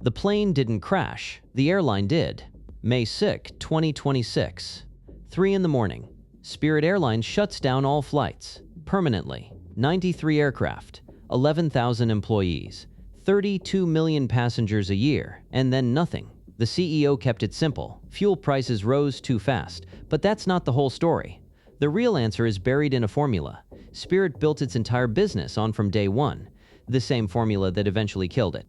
The plane didn't crash, the airline did. May 6, 2026. 3 in the morning. Spirit Airlines shuts down all flights. Permanently. 93 aircraft. 11,000 employees. 32 million passengers a year. And then nothing. The CEO kept it simple. Fuel prices rose too fast. But that's not the whole story. The real answer is buried in a formula. Spirit built its entire business on from day one. The same formula that eventually killed it.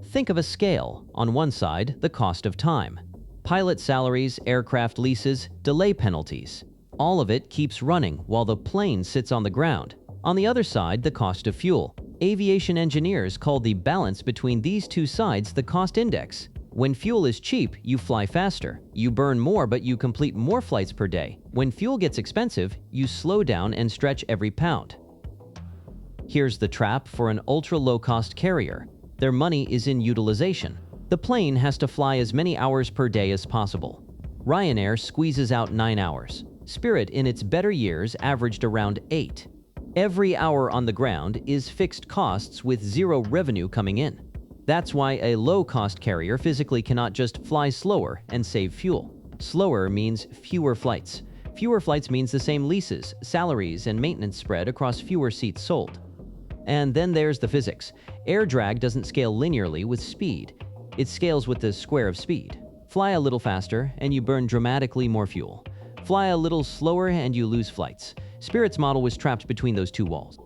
Think of a scale. On one side, the cost of time. Pilot salaries, aircraft leases, delay penalties. All of it keeps running while the plane sits on the ground. On the other side, the cost of fuel. Aviation engineers call the balance between these two sides the cost index. When fuel is cheap, you fly faster. You burn more, but you complete more flights per day. When fuel gets expensive, you slow down and stretch every pound. Here's the trap for an ultra-low-cost carrier. Their money is in utilization. The plane has to fly as many hours per day as possible. Ryanair squeezes out 9 hours. Spirit, in its better years, averaged around 8. Every hour on the ground is fixed costs with zero revenue coming in. That's why a low-cost carrier physically cannot just fly slower and save fuel. Slower means fewer flights. Fewer flights means the same leases, salaries, and maintenance spread across fewer seats sold. And then there's the physics. Air drag doesn't scale linearly with speed. It scales with the square of speed. Fly a little faster and you burn dramatically more fuel. Fly a little slower and you lose flights. Spirit's model was trapped between those two walls.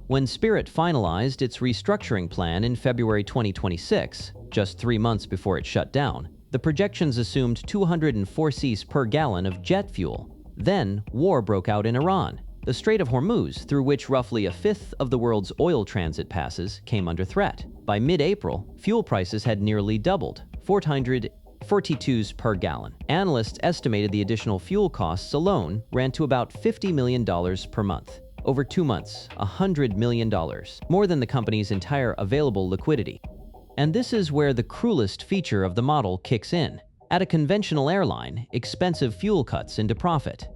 When Spirit finalized its restructuring plan in February 2026, just 3 months before it shut down, the projections assumed 204 c's per gallon of jet fuel. Then, war broke out in Iran. The Strait of Hormuz, through which roughly a fifth of the world's oil transit passes, came under threat. By mid-April, fuel prices had nearly doubled, 442 per gallon. Analysts estimated the additional fuel costs alone ran to about $50 million per month. Over 2 months, $100 million, more than the company's entire available liquidity. And this is where the cruelest feature of the model kicks in. At a conventional airline, expensive fuel cuts into profit.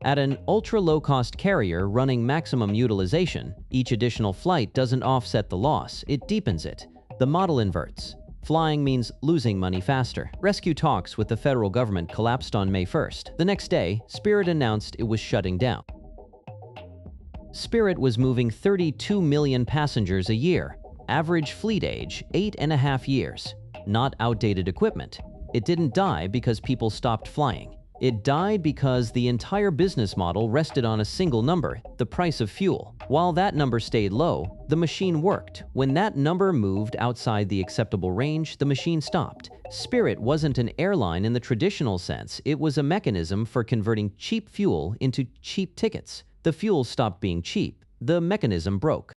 At an ultra-low-cost carrier running maximum utilization, each additional flight doesn't offset the loss, it deepens it. The model inverts. Flying means losing money faster. Rescue talks with the federal government collapsed on May 1st. The next day, Spirit announced it was shutting down. Spirit was moving 32 million passengers a year. Average fleet age, 8.5 years. Not outdated equipment. It didn't die because people stopped flying. It died because the entire business model rested on a single number, the price of fuel. While that number stayed low, the machine worked. When that number moved outside the acceptable range, the machine stopped. Spirit wasn't an airline in the traditional sense. It was a mechanism for converting cheap fuel into cheap tickets. The fuel stopped being cheap. The mechanism broke.